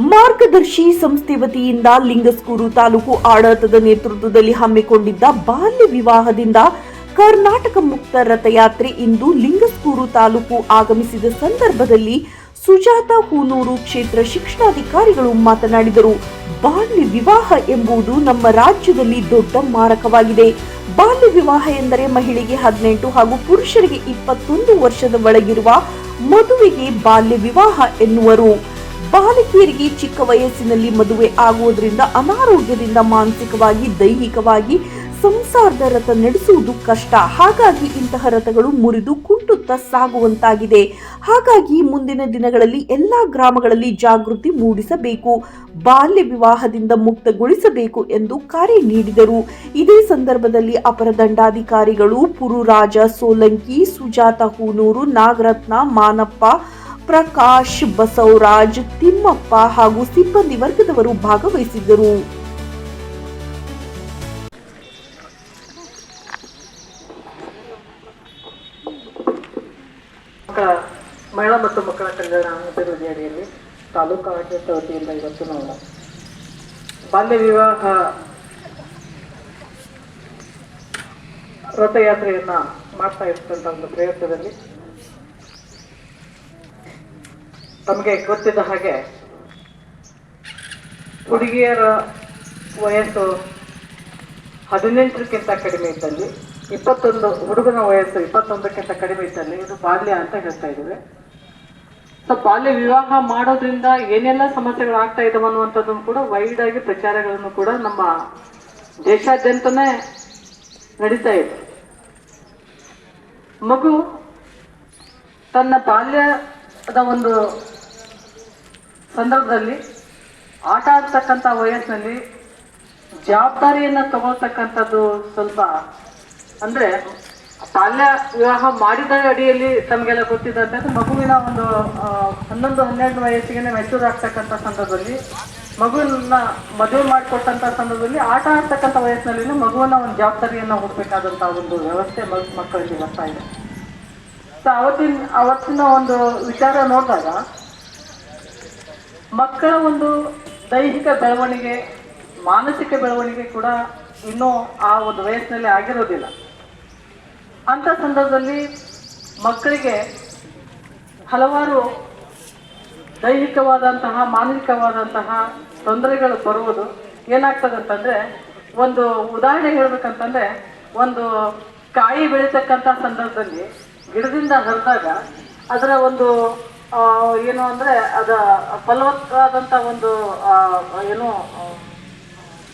ಮಾರ್ಗದರ್ಶಿ ಸಂಸ್ಥೆ ವತಿಯಿಂದ ಲಿಂಗಸ್ಕೂರು ತಾಲೂಕು ಆಡಳಿತದ ನೇತೃತ್ವದಲ್ಲಿ ಹಮ್ಮಿಕೊಂಡಿದ್ದ ಬಾಲ್ಯ ವಿವಾಹದಿಂದ ಕರ್ನಾಟಕ ಮುಕ್ತ ರಥಯಾತ್ರೆ ಇಂದು ಲಿಂಗಸ್ಕೂರು ತಾಲೂಕು ಆಗಮಿಸಿದ ಸಂದರ್ಭದಲ್ಲಿ ಸುಜಾತ ಹೂನೂರು ಕ್ಷೇತ್ರ ಶಿಕ್ಷಣಾಧಿಕಾರಿಗಳು ಮಾತನಾಡಿದರು. ಬಾಲ್ಯ ವಿವಾಹ ಎಂಬುದು ನಮ್ಮ ರಾಜ್ಯದಲ್ಲಿ ದೊಡ್ಡ ಮಾರಕವಾಗಿದೆ. ಬಾಲ್ಯ ವಿವಾಹ ಎಂದರೆ ಮಹಿಳೆಗೆ 18 ಹಾಗೂ ಪುರುಷರಿಗೆ 21 ವರ್ಷದ ಒಳಗಿರುವ ಮದುವೆಗೆ ಬಾಲ್ಯ ವಿವಾಹ ಎನ್ನುವರು. ಬಾಲಕಿಯರಿಗೆ ಚಿಕ್ಕ ವಯಸ್ಸಿನಲ್ಲಿ ಮದುವೆ ಆಗುವುದರಿಂದ ಅನಾರೋಗ್ಯದಿಂದ ಮಾನಸಿಕವಾಗಿ ದೈಹಿಕವಾಗಿ ಸಂಸಾರದ ರಥ ನಡೆಸುವುದು ಕಷ್ಟ. ಹಾಗಾಗಿ ಇಂತಹ ರಥಗಳು ಮುರಿದು ಕುಂಟುತ್ತಾ ಸಾಗುವಂತಾಗಿದೆ. ಹಾಗಾಗಿ ಮುಂದಿನ ದಿನಗಳಲ್ಲಿ ಎಲ್ಲಾ ಗ್ರಾಮಗಳಲ್ಲಿ ಜಾಗೃತಿ ಮೂಡಿಸಬೇಕು, ಬಾಲ್ಯ ವಿವಾಹದಿಂದ ಮುಕ್ತಗೊಳಿಸಬೇಕು ಎಂದು ಕರೆ ನೀಡಿದರು. ಇದೇ ಸಂದರ್ಭದಲ್ಲಿ ಅಪರ ದಂಡಾಧಿಕಾರಿಗಳು ಪುರುರಾಜ ಸೋಲಂಕಿ, ಸುಜಾತ ಹೂನೂರು, ನಾಗರತ್ನ, ಮಾನಪ್ಪ, ಪ್ರಕಾಶ್, ಬಸವರಾಜ್, ತಿಮ್ಮಪ್ಪ ಹಾಗೂ ಸಿಬ್ಬಂದಿ ವರ್ಗದವರು ಭಾಗವಹಿಸಿದ್ದರು. ಮಹಿಳಾ ಮತ್ತು ಮಕ್ಕಳ ಕಲ್ಯಾಣ ಅಭಿವೃದ್ಧಿ ಅಡಿಯಲ್ಲಿ ತಾಲೂಕು ಆಡಳಿತ ವತಿಯಿಂದ ಇವತ್ತು ನಾವು ಬಾಲ್ಯ ವಿವಾಹ ರಥಯಾತ್ರೆಯನ್ನ ಮಾಡ್ತಾ ಇರ್ತಕ್ಕಂಥ ಒಂದು ಪ್ರಯತ್ನದಲ್ಲಿ ತಮಗೆ ಗೊತ್ತಿದ್ದ ಹಾಗೆ ಹುಡುಗಿಯರ ವಯಸ್ಸು 18ಕ್ಕಿಂತ ಕಡಿಮೆ ಇದ್ದಲ್ಲಿ 21, ಹುಡುಗನ ವಯಸ್ಸು 21ಕ್ಕಿಂತ ಕಡಿಮೆ ಇದ್ದಲ್ಲಿ ಇದು ಬಾಲ್ಯ ಅಂತ ಹೇಳ್ತಾ ಇದ್ದೀವಿ. ಸೊ ಬಾಲ್ಯ ವಿವಾಹ ಮಾಡೋದ್ರಿಂದ ಏನೆಲ್ಲ ಸಮಸ್ಯೆಗಳು ಆಗ್ತಾ ಇದಾವೆ ಅನ್ನುವಂಥದ್ದನ್ನು ಕೂಡ ವೈಡ್ ಆಗಿ ಪ್ರಚಾರಗಳನ್ನು ಕೂಡ ನಮ್ಮ ದೇಶಾದ್ಯಂತನೇ ನಡೀತಾ ಇದೆ. ಮಗು ತನ್ನ ಬಾಲ್ಯದ ಒಂದು ಸಂದರ್ಭದಲ್ಲಿ ಆಟ ಆಡ್ತಕ್ಕಂಥ ವಯಸ್ಸಿನಲ್ಲಿ ಜವಾಬ್ದಾರಿಯನ್ನು ತಗೊಳ್ತಕ್ಕಂಥದ್ದು ಸ್ವಲ್ಪ ಅಂದ್ರೆ ಬಾಲ್ಯ ವಿವಾಹ ಮಾಡಿದ ಅಡಿಯಲ್ಲಿ ತಮಗೆಲ್ಲ ಗೊತ್ತಿದ್ದಂತೆ ಮಗುವಿನ ಒಂದು 11-12 ವಯಸ್ಸಿಗೆ ಮೆಚೂರ್ ಆಗ್ತಕ್ಕಂಥ ಸಂದರ್ಭದಲ್ಲಿ ಮಗುವನ್ನ ಮದುವೆ ಮಾಡಿಕೊಟ್ಟಂತ ಸಂದರ್ಭದಲ್ಲಿ ಆಟ ಆಡ್ತಕ್ಕಂಥ ವಯಸ್ಸಿನಲ್ಲಿ ಮಗುವನ್ನ ಒಂದು ಜವಾಬ್ದಾರಿಯನ್ನು ಹುಡ್ಬೇಕಾದಂತ ಒಂದು ವ್ಯವಸ್ಥೆ ಮಕ್ಕಳಿಗೆ ಬರ್ತಾ ಇದೆ. ಸೊ ಅವತ್ತಿನ ಒಂದು ವಿಚಾರ ನೋಡಿದಾಗ ಮಕ್ಕಳ ಒಂದು ದೈಹಿಕ ಬೆಳವಣಿಗೆ, ಮಾನಸಿಕ ಬೆಳವಣಿಗೆ ಕೂಡ ಇನ್ನೂ ಆ ಒಂದು ವಯಸ್ಸಿನಲ್ಲಿ ಆಗಿರೋದಿಲ್ಲ. ಅಂತ ಸಂದರ್ಭದಲ್ಲಿ ಮಕ್ಕಳಿಗೆ ಹಲವಾರು ದೈಹಿಕವಾದಂತಹ ಮಾನಸಿಕವಾದಂತಹ ತೊಂದರೆಗಳು ಬರುವುದು ಏನಾಗ್ತದೆ ಅಂತಂದ್ರೆ, ಒಂದು ಉದಾಹರಣೆ ಹೇಳ್ಬೇಕಂತಂದ್ರೆ, ಒಂದು ಕಾಯಿ ಬೆಳೀತಕ್ಕಂಥ ಸಂದರ್ಭದಲ್ಲಿ ಗಿಡದಿಂದ ಹರಿದಾಗ ಅದರ ಒಂದು ಏನು ಅಂದ್ರೆ ಅದ ಫಲವತ್ತಾದಂಥ ಒಂದು ಏನು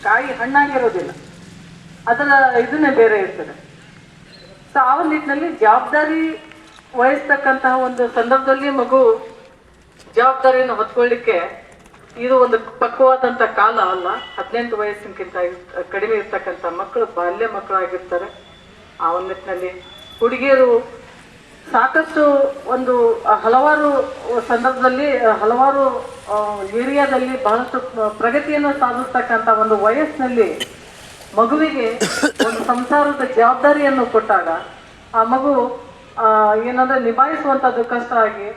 ಕಾಯಿ ಹಣ್ಣಾಗಿರೋದಿಲ್ಲ, ಅದರ ಇದನ್ನೇ ಬೇರೆ ಇರ್ತದೆ. ಸೊ ಆ ಒಂದು ನಿಟ್ಟಿನಲ್ಲಿ ಜವಾಬ್ದಾರಿ ವಹಿಸ್ತಕ್ಕಂತಹ ಒಂದು ಸಂದರ್ಭದಲ್ಲಿ ಮಗು ಜವಾಬ್ದಾರಿಯನ್ನು ಹೊತ್ಕೊಳ್ಳಿಕ್ಕೆ ಇದು ಒಂದು ಪಕ್ವವಾದಂಥ ಕಾಲ ಅಲ್ಲ. 18 ವಯಸ್ಸಿನಕ್ಕಿಂತ ಕಡಿಮೆ ಇರ್ತಕ್ಕಂಥ ಮಕ್ಕಳು ಬಾಲ್ಯ ಮಕ್ಕಳಾಗಿರ್ತಾರೆ. ಆ ಒಂದು ನಿಟ್ಟಿನಲ್ಲಿ ಹುಡುಗಿಯರು ಸಾಕಷ್ಟು ಒಂದು ಹಲವಾರು ಸಂದರ್ಭದಲ್ಲಿ ಹಲವಾರು ಏರಿಯಾದಲ್ಲಿ ಬಹಳಷ್ಟು ಪ್ರಗತಿಯನ್ನು ಸಾಧಿಸ್ತಕ್ಕಂಥ ಒಂದು ವಯಸ್ಸಿನಲ್ಲಿ ಮಗುವಿಗೆ ಒಂದು ಸಂಸಾರದ ಜವಾಬ್ದಾರಿಯನ್ನು ಕೊಟ್ಟಾಗ ಆ ಮಗು ಏನಂದ್ರೆ ನಿಭಾಯಿಸುವಂಥದ್ದು ಕಷ್ಟ ಆಗಿ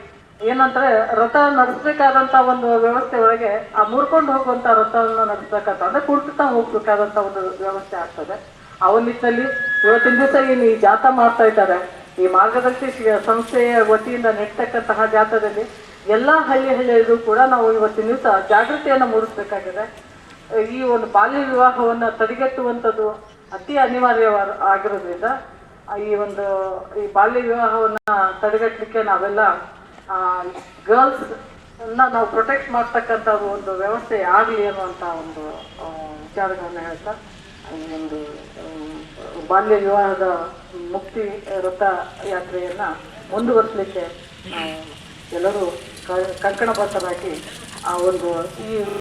ಏನಂದ್ರೆ ರಥ ನಡೆಸಬೇಕಾದಂಥ ಒಂದು ವ್ಯವಸ್ಥೆ ಒಳಗೆ ಆ ಮುರ್ಕೊಂಡು ಹೋಗುವಂಥ ರಥವನ್ನು ನಡೆಸಬೇಕಂತ ಅಂದ್ರೆ ಕುಡ್ತಾ ಹೋಗ್ಬೇಕಾದಂಥ ಒಂದು ವ್ಯವಸ್ಥೆ ಆಗ್ತದೆ. ಆ ಒಂದು ನಿಟ್ಟಿನಲ್ಲಿ ಇವತ್ತಿನ ದಿವಸ ಏನು ಈ ಜಾಥಾ ಮಾಡ್ತಾ ಇದ್ದಾರೆ, ಈ ಮಾರ್ಗದರ್ಶಿ ಸಂಸ್ಥೆಯ ವತಿಯಿಂದ ನೆಡ್ತಕ್ಕಂತಹ ಜಾಥಾದಲ್ಲಿ ಎಲ್ಲ ಹಳ್ಳಿಯಲ್ಲೂ ಕೂಡ ನಾವು ಇವತ್ತಿನ ದಿವಸ ಜಾಗೃತಿಯನ್ನು ಮೂಡಿಸ್ಬೇಕಾಗಿದೆ. ಈ ಒಂದು ಬಾಲ್ಯ ವಿವಾಹವನ್ನು ತಡೆಗಟ್ಟುವಂಥದ್ದು ಅತಿ ಅನಿವಾರ್ಯ ಆಗಿರೋದ್ರಿಂದ ಈ ಬಾಲ್ಯ ವಿವಾಹವನ್ನು ತಡೆಗಟ್ಟಲಿಕ್ಕೆ ನಾವೆಲ್ಲ ಗರ್ಲ್ಸ್ ನಾವು ಪ್ರೊಟೆಕ್ಟ್ ಮಾಡ್ತಕ್ಕಂಥ ಒಂದು ವ್ಯವಸ್ಥೆ ಆಗಲಿ ಅನ್ನುವಂಥ ಒಂದು ವಿಚಾರಗಳನ್ನು ಹೇಳ್ತಾ ಈ ಒಂದು ಬಾಲ್ಯ ವಿವಾಹದ ಮುಕ್ತಿ ರಥ ಯಾತ್ರೆಯನ್ನು ಮುಂದುವರಿಸಲಿಕ್ಕೆ ಎಲ್ಲರೂ ಕಂಕಣಬದ್ಧರಾಗಿ ಆ ಒಂದು ಈ